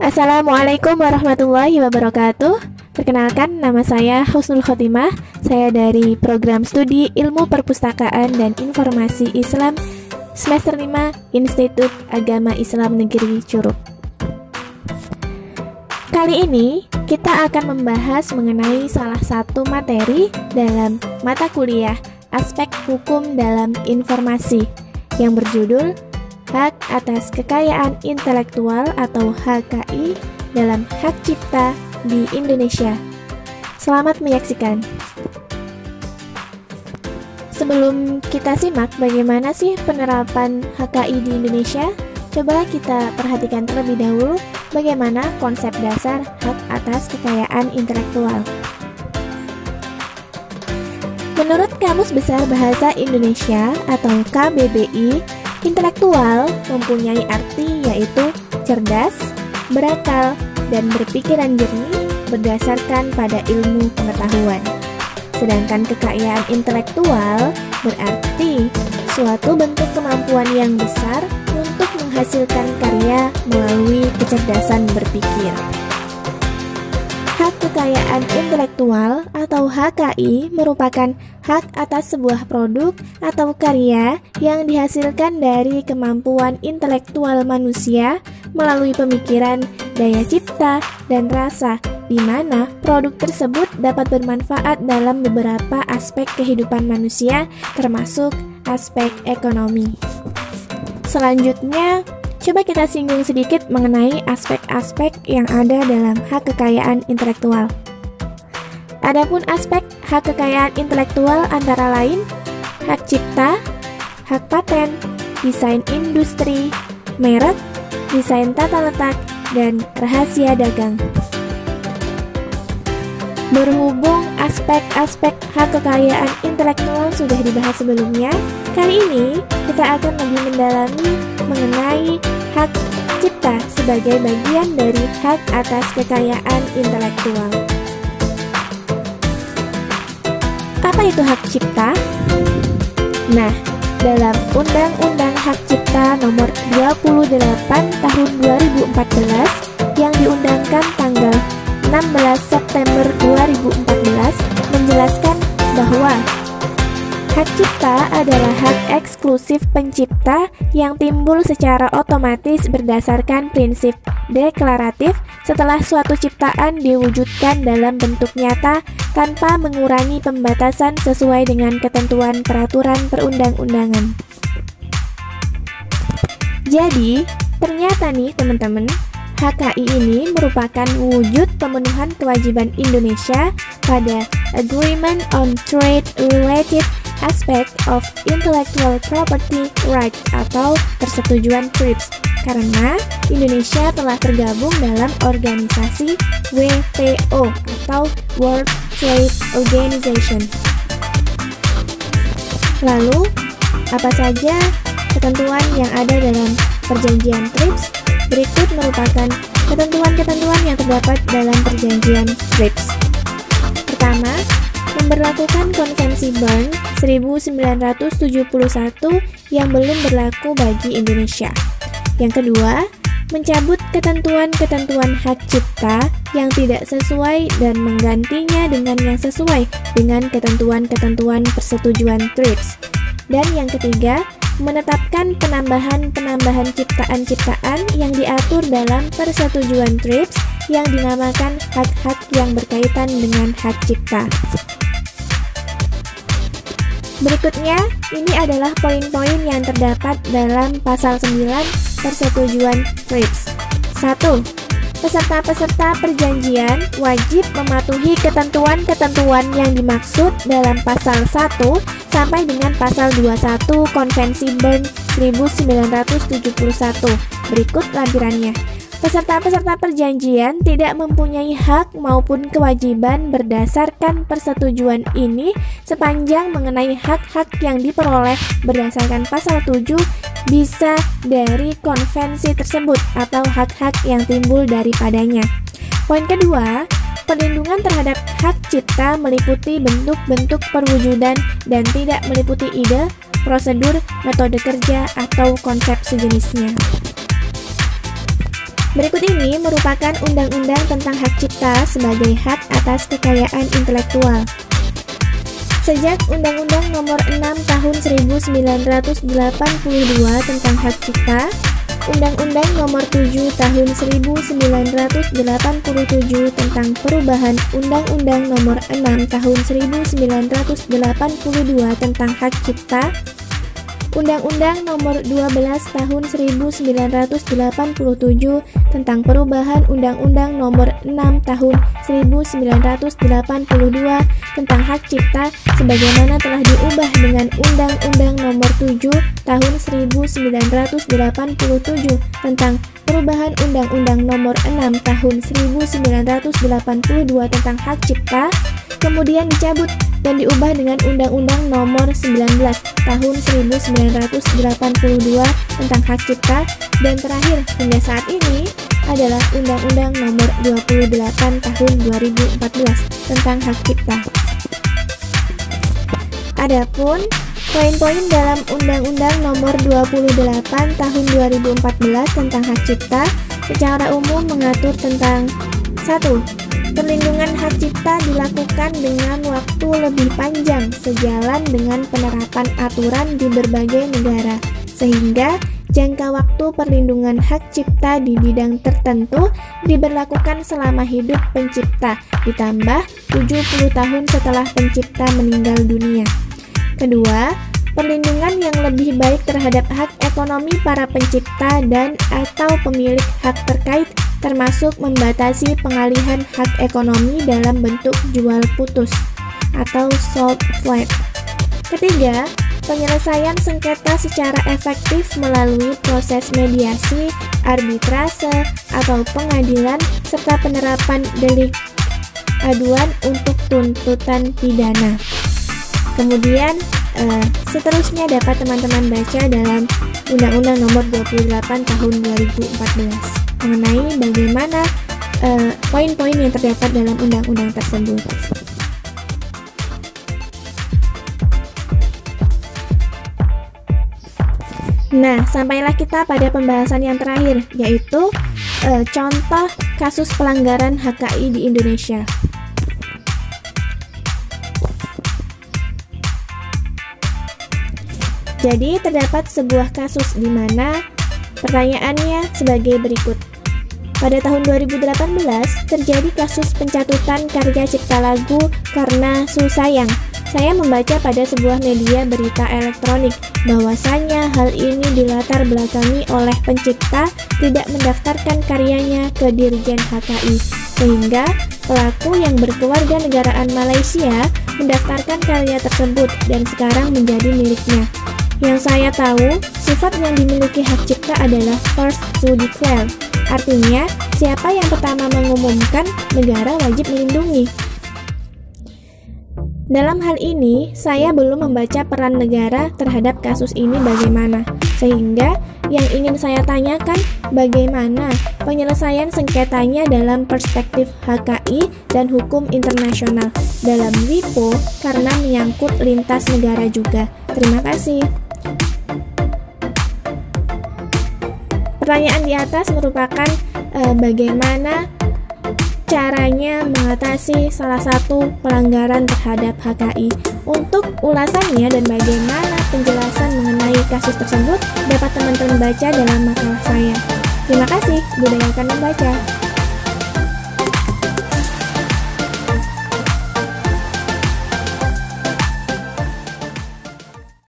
Assalamualaikum warahmatullahi wabarakatuh. Perkenalkan, nama saya Husnul Khotimah. Saya dari Program Studi Ilmu Perpustakaan dan Informasi Islam Semester 5 Institut Agama Islam Negeri Curug. Kali ini kita akan membahas mengenai salah satu materi dalam mata kuliah Aspek Hukum dalam Informasi yang berjudul Hak atas Kekayaan Intelektual atau HKI dalam Hak Cipta di Indonesia. Selamat menyaksikan. Sebelum kita simak bagaimana sih penerapan HKI di Indonesia, coba kita perhatikan terlebih dahulu bagaimana konsep dasar hak atas kekayaan intelektual. Menurut Kamus Besar Bahasa Indonesia atau KBBI, intelektual mempunyai arti yaitu cerdas, berakal, dan berpikiran jernih berdasarkan pada ilmu pengetahuan. Sedangkan kekayaan intelektual berarti suatu bentuk kemampuan yang besar untuk menghasilkan karya melalui kecerdasan berpikir. Hak kekayaan intelektual atau HKI merupakan hak atas sebuah produk atau karya yang dihasilkan dari kemampuan intelektual manusia melalui pemikiran, daya cipta, dan rasa, di mana produk tersebut dapat bermanfaat dalam beberapa aspek kehidupan manusia, termasuk aspek ekonomi. Selanjutnya, coba kita singgung sedikit mengenai aspek-aspek yang ada dalam hak kekayaan intelektual. Adapun aspek hak kekayaan intelektual antara lain hak cipta, hak paten, desain industri, merek, desain tata letak, dan rahasia dagang. Berhubung aspek-aspek hak kekayaan intelektual sudah dibahas sebelumnya, kali ini kita akan lebih mendalami mengenai hak cipta sebagai bagian dari hak atas kekayaan intelektual. Apa itu hak cipta? Nah, dalam Undang-Undang Hak Cipta Nomor 28 Tahun 2014 yang diundangkan tanggal 16 September 2014 menjelaskan bahwa hak cipta adalah hak eksklusif pencipta yang timbul secara otomatis berdasarkan prinsip deklaratif setelah suatu ciptaan diwujudkan dalam bentuk nyata tanpa mengurangi pembatasan sesuai dengan ketentuan peraturan perundang-undangan. Jadi, ternyata nih teman-teman, HKI ini merupakan wujud pemenuhan kewajiban Indonesia pada Agreement on Trade Related Aspect of Intellectual Property Rights atau persetujuan TRIPS, karena Indonesia telah tergabung dalam organisasi WTO atau World Trade Organization. Lalu, apa saja ketentuan yang ada dalam perjanjian TRIPS? Berikut merupakan ketentuan-ketentuan yang terdapat dalam perjanjian TRIPS. Pertama, memberlakukan Konvensi Bern 1971 yang belum berlaku bagi Indonesia. Yang kedua, mencabut ketentuan-ketentuan hak cipta yang tidak sesuai dan menggantinya dengan yang sesuai dengan ketentuan-ketentuan persetujuan TRIPS. Dan yang ketiga, menetapkan penambahan-penambahan ciptaan-ciptaan yang diatur dalam persetujuan TRIPS yang dinamakan hak-hak yang berkaitan dengan hak cipta. Berikutnya, ini adalah poin-poin yang terdapat dalam pasal 9 persetujuan TRIPS. 1. Peserta-peserta perjanjian wajib mematuhi ketentuan-ketentuan yang dimaksud dalam pasal 1 sampai dengan pasal 21 Konvensi Bern 1971. Berikut lampirannya. Peserta-peserta perjanjian tidak mempunyai hak maupun kewajiban berdasarkan persetujuan ini sepanjang mengenai hak-hak yang diperoleh berdasarkan pasal 7 bisa dari konvensi tersebut atau hak-hak yang timbul daripadanya. Poin kedua, perlindungan terhadap hak cipta meliputi bentuk-bentuk perwujudan dan tidak meliputi ide, prosedur, metode kerja, atau konsep sejenisnya. Berikut ini merupakan undang-undang tentang hak cipta sebagai hak atas kekayaan intelektual. Sejak Undang-Undang Nomor 6 Tahun 1982 tentang hak cipta, Undang-Undang Nomor 7 Tahun 1987 tentang perubahan Undang-Undang Nomor 6 Tahun 1982 tentang hak cipta, Undang-Undang Nomor 12 Tahun 1987 tentang perubahan Undang-Undang Nomor 6 Tahun 1982 tentang hak cipta sebagaimana telah diubah dengan Undang-Undang Nomor 7 Tahun 1987 tentang perubahan Undang-Undang Nomor 6 Tahun 1982 tentang hak cipta, kemudian dicabut dan diubah dengan Undang-Undang Nomor 19 Tahun 1982 tentang hak cipta, dan terakhir hingga saat ini adalah Undang-Undang Nomor 28 Tahun 2014 tentang hak cipta. Adapun poin-poin dalam Undang-Undang Nomor 28 Tahun 2014 tentang hak cipta secara umum mengatur tentang 1. Perlindungan hak cipta dilakukan dengan waktu lebih panjang sejalan dengan penerapan aturan di berbagai negara, sehingga jangka waktu perlindungan hak cipta di bidang tertentu diberlakukan selama hidup pencipta, ditambah 70 tahun setelah pencipta meninggal dunia. Kedua, perlindungan yang lebih baik terhadap hak ekonomi para pencipta dan atau pemilik hak terkait, termasuk membatasi pengalihan hak ekonomi dalam bentuk jual putus atau sold flat. Ketiga, penyelesaian sengketa secara efektif melalui proses mediasi, arbitrase, atau pengadilan, serta penerapan delik aduan untuk tuntutan pidana. Kemudian seterusnya dapat teman-teman baca dalam Undang-Undang Nomor 28 Tahun 2014 mengenai bagaimana poin-poin yang terdapat dalam undang-undang tersebut. Nah, sampailah kita pada pembahasan yang terakhir, yaitu contoh kasus pelanggaran HKI di Indonesia. Jadi terdapat sebuah kasus di mana pertanyaannya sebagai berikut. Pada tahun 2018 terjadi kasus pencatutan karya cipta lagu karena susayang. Saya membaca pada sebuah media berita elektronik bahwasanya hal ini dilatar belakangi oleh pencipta tidak mendaftarkan karyanya ke Dirjen HKI, sehingga pelaku yang berkeluarga negaraan Malaysia mendaftarkan karya tersebut dan sekarang menjadi miliknya. Yang saya tahu, sifat yang dimiliki hak cipta adalah first to declare. Artinya, siapa yang pertama mengumumkan, negara wajib melindungi. Dalam hal ini, saya belum membaca peran negara terhadap kasus ini bagaimana. Sehingga, yang ingin saya tanyakan, bagaimana penyelesaian sengketanya dalam perspektif HKI dan hukum internasional dalam WIPO karena menyangkut lintas negara juga. Terima kasih. Pertanyaan di atas merupakan bagaimana caranya mengatasi salah satu pelanggaran terhadap HKI. Untuk ulasannya dan bagaimana penjelasan mengenai kasus tersebut dapat teman-teman baca dalam makalah saya. Terima kasih, budayakan membaca.